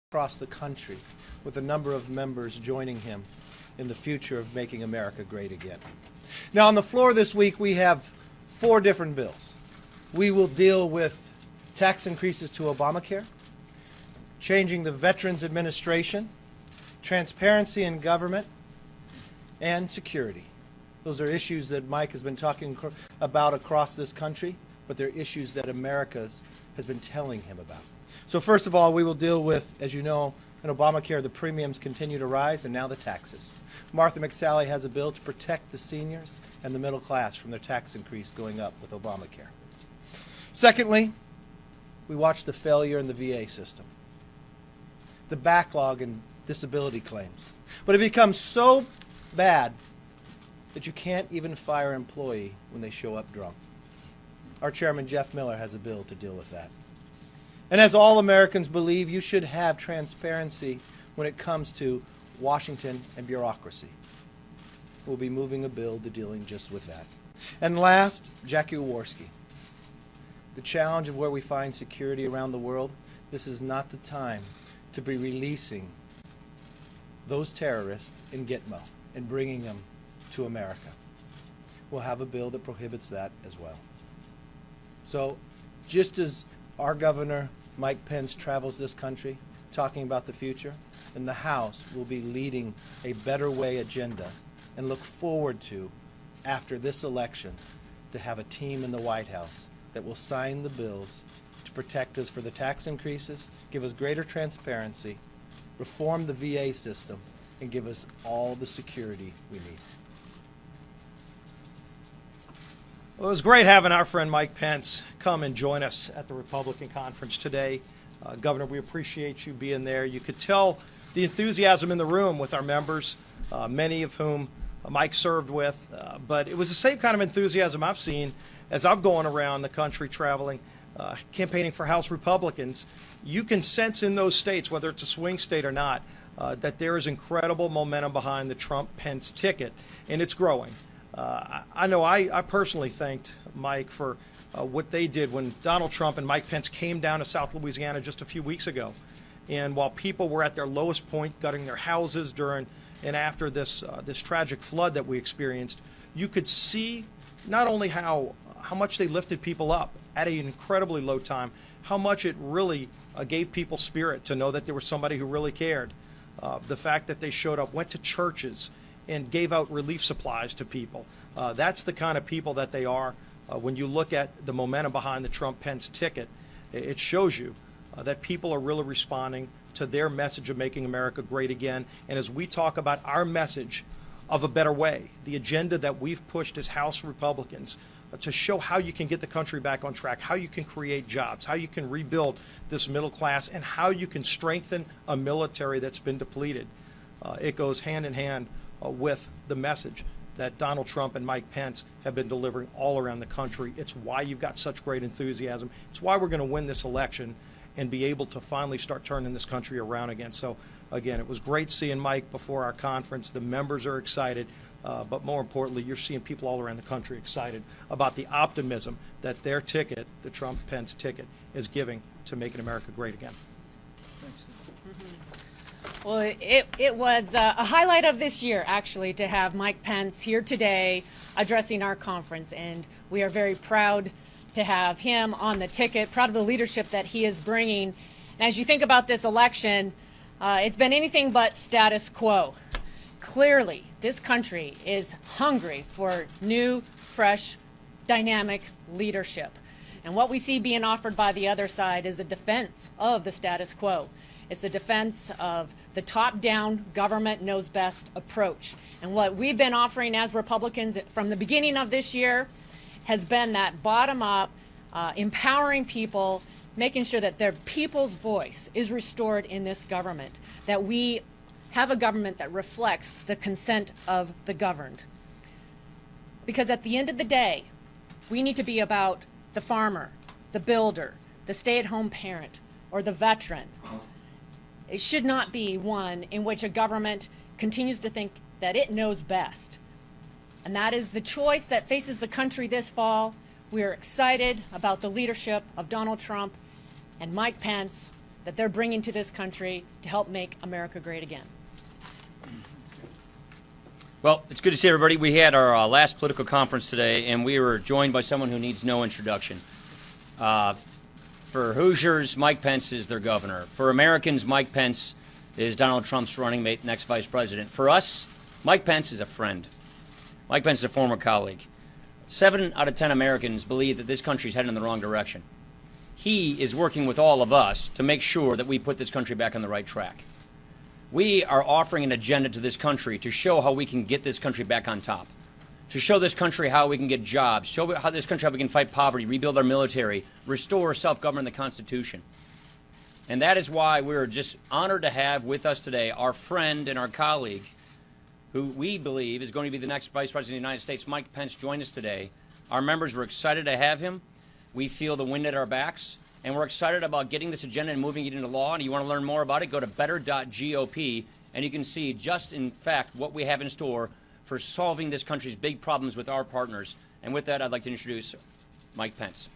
across the country, with a number of members joining him in the future of making America great again. Now, on the floor this week, we have 4 different bills. We will deal with tax increases to Obamacare, changing the Veterans Administration, transparency in government, and security. Those are issues that Mike has been talking about across this country, but they're issues that America has been telling him about. So first of all, we will deal with, as you know, in Obamacare, the premiums continue to rise, and now the taxes. Martha McSally has a bill to protect the seniors and the middle class from their tax increase going up with Obamacare. Secondly, we watch the failure in the VA system, the backlog in disability claims. But it becomes so bad that you can't even fire an employee when they show up drunk. Our chairman, Jeff Miller, has a bill to deal with that. And as all Americans believe, you should have transparency when it comes to Washington and bureaucracy. We'll be moving a bill to dealing just with that. And last, Jackie Jaworski. The challenge of where we find security around the world, this is not the time to be releasing those terrorists in Gitmo and bringing them to America. We'll have a bill that prohibits that as well. So just as our governor, Mike Pence, travels this country talking about the future, and the House will be leading a better way agenda and look forward to, after this election, to have a team in the White House that will sign the bills to protect us for the tax increases, give us greater transparency, reform the VA system, and give us all the security we need. Well, it was great having our friend Mike Pence come and join us at the Republican conference today. Governor, we appreciate you being there. You could tell the enthusiasm in the room with our members, many of whom Mike served with, but it was the same kind of enthusiasm I've seen as I've gone around the country traveling, campaigning for House Republicans. You can sense in those states, whether it's a swing state or not, that there is incredible momentum behind the Trump-Pence ticket, and it's growing. I know I personally thanked Mike for what they did when Donald Trump and Mike Pence came down to South Louisiana just a few weeks ago. And while people were at their lowest point, gutting their houses during and after this tragic flood that we experienced, you could see not only how much they lifted people up at an incredibly low time, how much it really gave people spirit to know that there was somebody who really cared. The fact that they showed up, went to churches, and gave out relief supplies to people. That's the kind of people that they are. When you look at the momentum behind the Trump-Pence ticket, it shows you that people are really responding to their message of making America great again. And as we talk about our message of a better way, the agenda that we've pushed as House Republicans to show how you can get the country back on track, how you can create jobs, how you can rebuild this middle class, and how you can strengthen a military that's been depleted. It goes hand in hand with the message that Donald Trump and Mike Pence have been delivering all around the country. It's why you've got such great enthusiasm. It's why we're going to win this election and be able to finally start turning this country around again. So, again, it was great seeing Mike before our conference. The members are excited, but more importantly, you're seeing people all around the country excited about the optimism that their ticket, the Trump-Pence ticket, is giving to making America great again. Thanks. Well, it was a highlight of this year, actually, to have Mike Pence here today addressing our conference. And we are very proud to have him on the ticket, proud of the leadership that he is bringing. And as you think about this election, it's been anything but status quo. Clearly, this country is hungry for new, fresh, dynamic leadership. And what we see being offered by the other side is a defense of the status quo. It's a defense of the top-down, government knows best approach. And what we've been offering as Republicans from the beginning of this year has been that bottom-up, empowering people, making sure that their people's voice is restored in this government, that we have a government that reflects the consent of the governed. Because at the end of the day, we need to be about the farmer, the builder, the stay-at-home parent, or the veteran. It should not be one in which a government continues to think that it knows best. And that is the choice that faces the country this fall. We are excited about the leadership of Donald Trump and Mike Pence, that they're bringing to this country to help make America great again. Well, it's good to see everybody. We had our last political conference today, and we were joined by someone who needs no introduction. For Hoosiers, Mike Pence is their governor. For Americans, Mike Pence is Donald Trump's running mate, next vice president. For us, Mike Pence is a friend. Mike Pence is a former colleague. 7 out of 10 Americans believe that this country is heading in the wrong direction. He is working with all of us to make sure that we put this country back on the right track. We are offering an agenda to this country to show how we can get this country back on top, to show this country how we can get jobs, show how this country how we can fight poverty, rebuild our military, restore self-government and the Constitution. And that is why we're just honored to have with us today our friend and our colleague, who we believe is going to be the next Vice President of the United States, Mike Pence, join us today. Our members were excited to have him. We feel the wind at our backs, and we're excited about getting this agenda and moving it into law. And if you want to learn more about it, go to better.gop, and you can see just, in fact, what we have in store for solving this country's big problems with our partners. And with that, I'd like to introduce Mike Pence.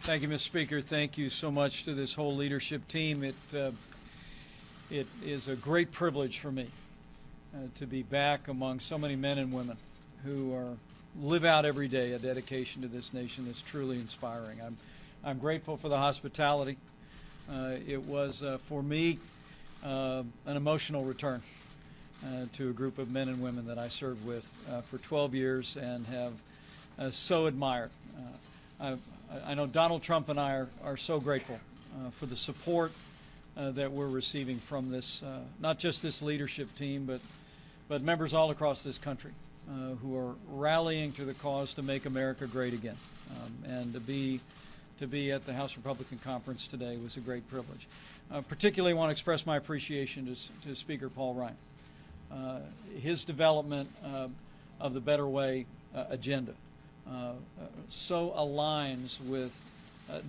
Thank you, Mr. Speaker. Thank you so much to this whole leadership team. It is a great privilege for me to be back among so many men and women who live out every day a dedication to this nation that's truly inspiring. I'm grateful for the hospitality. It was, for me, an emotional return to a group of men and women that I served with for 12 years and have so admired. I know Donald Trump and I are so grateful for the support that we're receiving from this, not just this leadership team, but members all across this country who are rallying to the cause to make America great again. And to be at the House Republican Conference today was a great privilege. Particularly want to express my appreciation to Speaker Paul Ryan. His development of the Better Way agenda so aligns with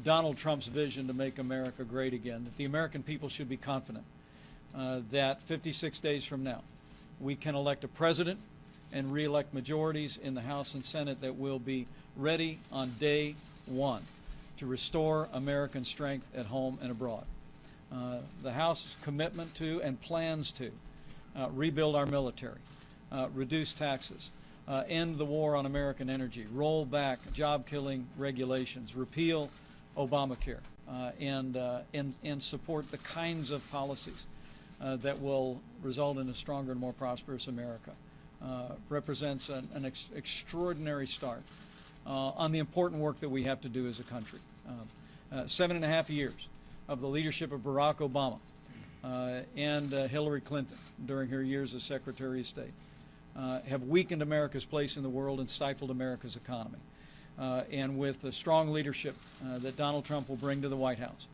Donald Trump's vision to make America great again, that the American people should be confident that 56 days from now we can elect a president and re-elect majorities in the House and Senate that will be ready on day one to restore American strength at home and abroad. The House's commitment to and plans to rebuild our military, reduce taxes, end the war on American energy, roll back job-killing regulations, repeal Obamacare, and support the kinds of policies that will result in a stronger and more prosperous America. Represents an extraordinary start on the important work that we have to do as a country. 7.5 years of the leadership of Barack Obama and Hillary Clinton during her years as Secretary of State have weakened America's place in the world and stifled America's economy. And with the strong leadership that Donald Trump will bring to the White House,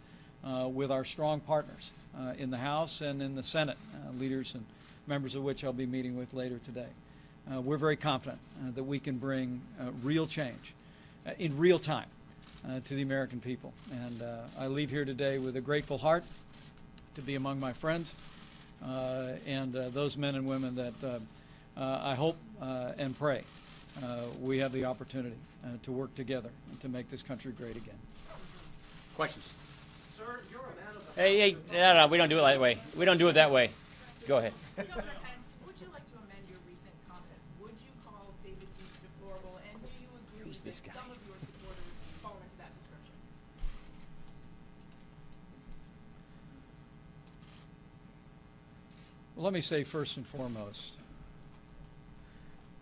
with our strong partners in the House and in the Senate, leaders and members of which I'll be meeting with later today, we're very confident that we can bring real change in real time to the American people. And I leave here today with a grateful heart to be among my friends and those men and women that I hope and pray we have the opportunity to work together to make this country great again. Questions? Sir, you're a man of the Hey, no, we don't do it that way. We don't do it that way. Go ahead. Governor Pence, would you like to amend your recent comments? Would you call David Duke deplorable? And do you agree Who's this that guy? some of your supporters fall into that description? Well, let me say first and foremost,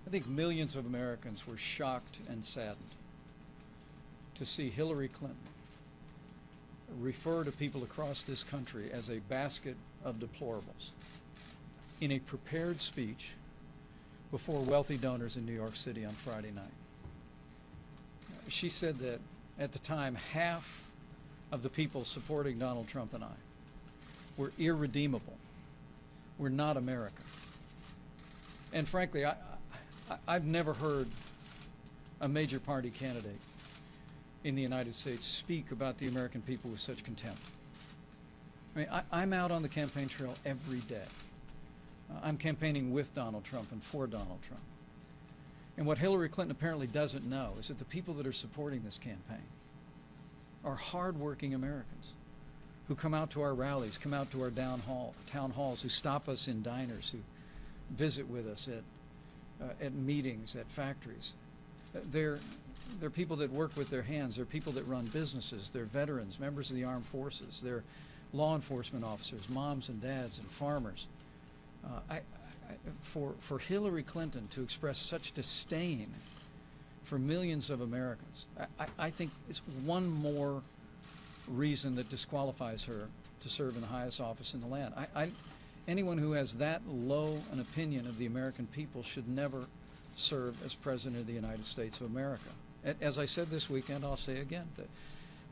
I think millions of Americans were shocked and saddened to see Hillary Clinton refer to people across this country as a basket of deplorables in a prepared speech before wealthy donors in New York City on Friday night. She said that at the time, half of the people supporting Donald Trump and I were irredeemable, were not American. And frankly, I've never heard a major party candidate in the United States speak about the American people with such contempt. I mean, I'm out on the campaign trail every day. I'm campaigning with Donald Trump and for Donald Trump. And what Hillary Clinton apparently doesn't know is that the people that are supporting this campaign are hardworking Americans who come out to our rallies, come out to our town halls, who stop us in diners, who visit with us at meetings, at factories. They're people that work with their hands. They're people that run businesses. They're veterans, members of the armed forces. They're law enforcement officers, moms and dads, and farmers. For Hillary Clinton to express such disdain for millions of Americans, I think it's one more reason that disqualifies her to serve in the highest office in the land. Anyone who has that low an opinion of the American people should never serve as President of the United States of America. As I said this weekend, I'll say again,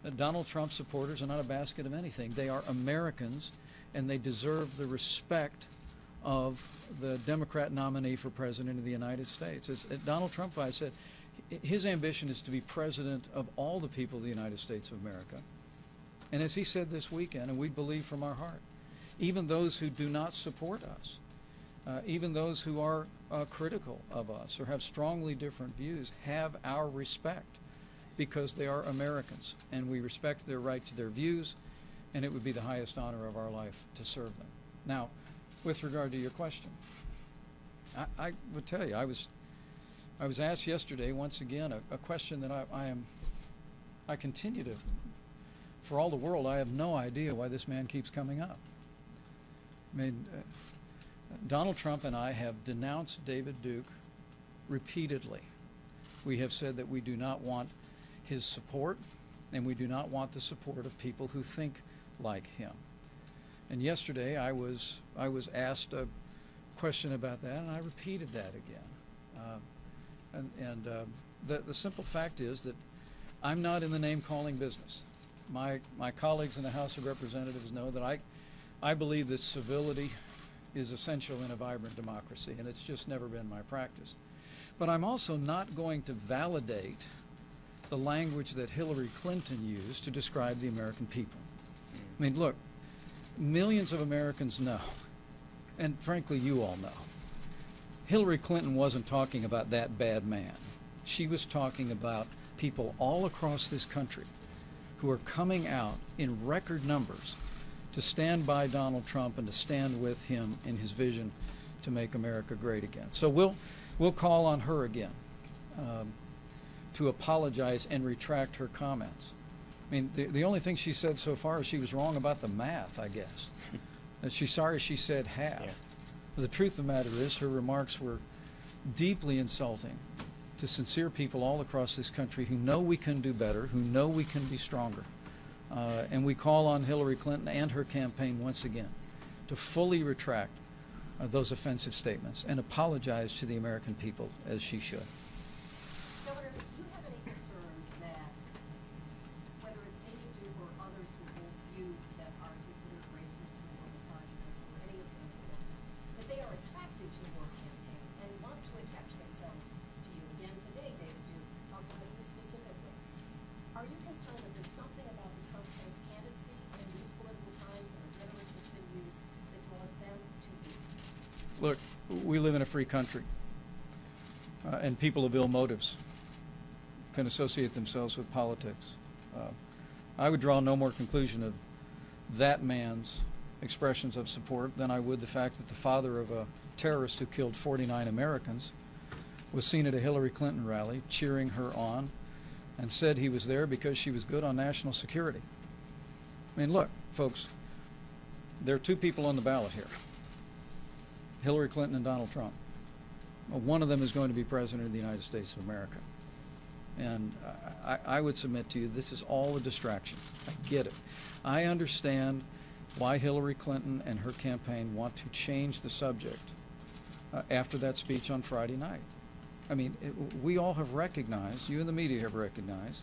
that Donald Trump supporters are not a basket of anything. They are Americans, and they deserve the respect of the Democrat nominee for President of the United States. As Donald Trump, I said, his ambition is to be President of all the people of the United States of America. And as he said this weekend, and we believe from our heart, even those who do not support us, even those who are critical of us or have strongly different views, have our respect because they are Americans, and we respect their right to their views, and it would be the highest honor of our life to serve them. Now, with regard to your question, I would tell you, I was asked yesterday once again a question that I continue to, for all the world, I have no idea why this man keeps coming up. I mean, Donald Trump and I have denounced David Duke repeatedly. We have said that we do not want his support, and we do not want the support of people who think like him. And yesterday I was asked a question about that, and I repeated that again. The simple fact is that I'm not in the name-calling business. My colleagues in the House of Representatives know that I believe that civility is essential in a vibrant democracy, and it's just never been my practice. But I'm also not going to validate the language that Hillary Clinton used to describe the American people. I mean, look, millions of Americans know, and frankly, you all know, Hillary Clinton wasn't talking about that bad man. She was talking about people all across this country who are coming out in record numbers to stand by Donald Trump and to stand with him in his vision to make America great again. So we'll call on her again to apologize and retract her comments. I mean, the only thing she said so far is she was wrong about the math, I guess. That she's sorry she said half. Yeah. But the truth of the matter is her remarks were deeply insulting to sincere people all across this country who know we can do better, who know we can be stronger. And we call on Hillary Clinton and her campaign once again to fully retract those offensive statements and apologize to the American people as she should. Governor, do you have any concerns that, whether it's David Duke or others who hold views that are considered racist or misogynist or any of those things, that they are attracted to your campaign and want to attach themselves to you? Again today, David Duke talked about you specifically. Are you concerned that there's something about the Trump-Pence candidacy in these political times and the rhetoric that's been used that draws them to you? Look, we live in a free country, and people of ill motives can associate themselves with politics. I would draw no more conclusion of that man's expressions of support than I would the fact that the father of a terrorist who killed 49 Americans was seen at a Hillary Clinton rally cheering her on and said he was there because she was good on national security. I mean, look, folks, there are two people on the ballot here, Hillary Clinton and Donald Trump. One of them is going to be President of the United States of America. And I would submit to you, this is all a distraction. I get it. I understand why Hillary Clinton and her campaign want to change the subject after that speech on Friday night. I mean, we all have recognized, you and the media have recognized,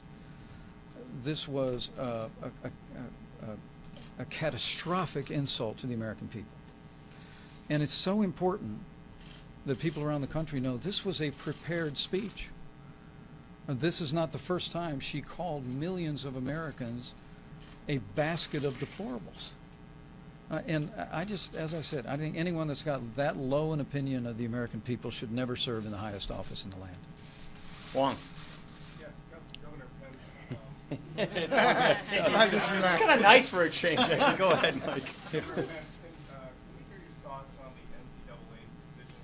this was a catastrophic insult to the American people. And it's so important that people around the country know this was a prepared speech. This is not the first time she called millions of Americans a basket of deplorables. And I just, as I said, I think anyone that's got that low an opinion of the American people should never serve in the highest office in the land. Wong. Yes, Governor Pence, I just relaxed. Kind of nice for a change, actually. Go ahead, Mike. Can we hear your thoughts on the NCAA decision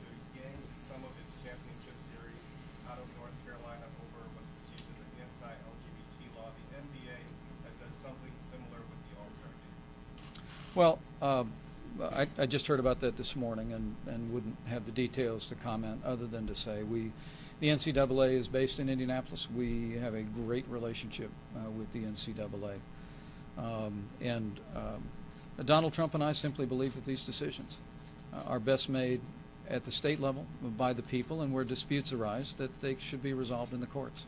to yank some of its championship series out of North Carolina over what's perceived as an anti-LGBT law? The NBA has done something similar with the All-Star game. Well, I just heard about that this morning and wouldn't have the details to comment other than to say the NCAA is based in Indianapolis. We have a great relationship with the NCAA. Donald Trump and I simply believe that these decisions are best made at the state level by the people, and where disputes arise, that they should be resolved in the courts.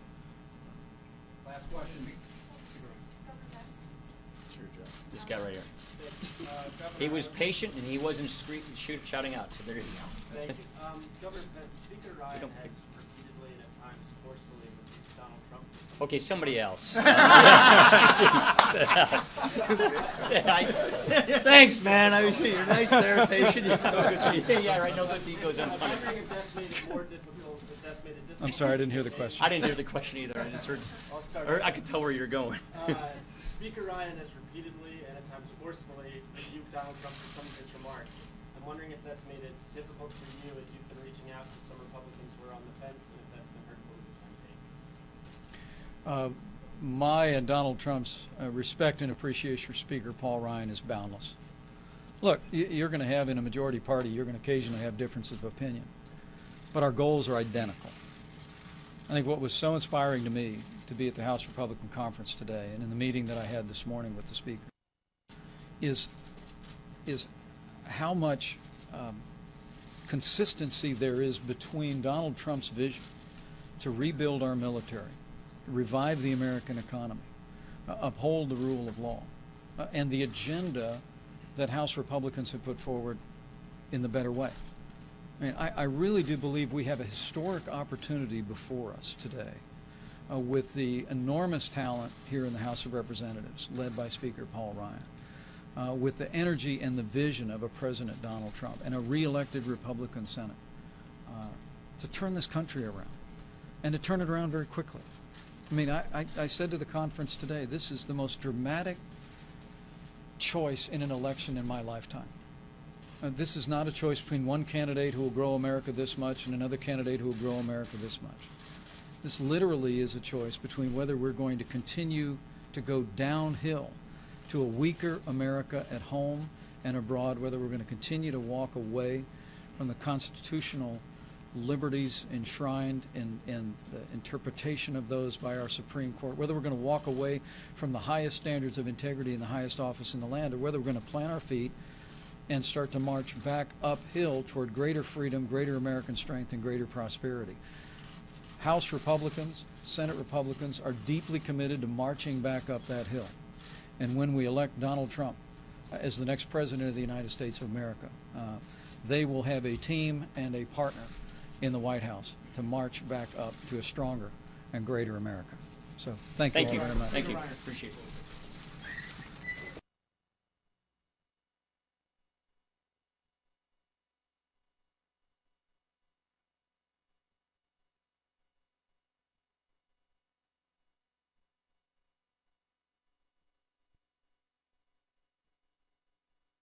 Last question. This guy right here. He was patient and he wasn't shouting out, so there you go. Thank you. Governor Pence, Speaker Ryan don't has pick- repeatedly and at times forcefully rebuked Donald Trump for some Okay, somebody else. Thanks, man. I was, you're nice there, patient. Yeah, right. No good deed goes I'm unpunished. wondering if that's made it more difficult, if that's made it difficult. I'm sorry, I didn't hear the question. I didn't hear the question either. I just heard, I'll start. or I could tell where you're going. Speaker Ryan has repeatedly and at times forcefully rebuked Donald Trump for some of his remarks. I'm wondering if that's made it difficult for you as you've been reaching out to some Republicans who are on the fence, and if that's been hurtful to the campaign. My and Donald Trump's respect and appreciation for Speaker Paul Ryan is boundless. Look, you're going to have in a majority party, you're going to occasionally have differences of opinion, but our goals are identical. I think what was so inspiring to me to be at the House Republican Conference today and in the meeting that I had this morning with the Speaker is how much consistency there is between Donald Trump's vision to rebuild our military, revive the American economy, uphold the rule of law, and the agenda that House Republicans have put forward in the better way. I mean, I really do believe we have a historic opportunity before us today with the enormous talent here in the House of Representatives, led by Speaker Paul Ryan, with the energy and the vision of a President Donald Trump and a re-elected Republican Senate, to turn this country around, and to turn it around very quickly. I mean, I said to the conference today, this is the most dramatic choice in an election in my lifetime. This is not a choice between one candidate who will grow America this much and another candidate who will grow America this much. This literally is a choice between whether we're going to continue to go downhill to a weaker America at home and abroad, whether we're going to continue to walk away from the constitutional liberties enshrined in the interpretation of those by our Supreme Court, whether we're going to walk away from the highest standards of integrity in the highest office in the land, or whether we're going to plant our feet and start to march back uphill toward greater freedom, greater American strength, and greater prosperity. House Republicans, Senate Republicans are deeply committed to marching back up that hill. And when we elect Donald Trump as the next President of the United States of America, they will have a team and a partner in the White House to march back up to a stronger and greater America. So thank you all very much. Thank you. Appreciate it.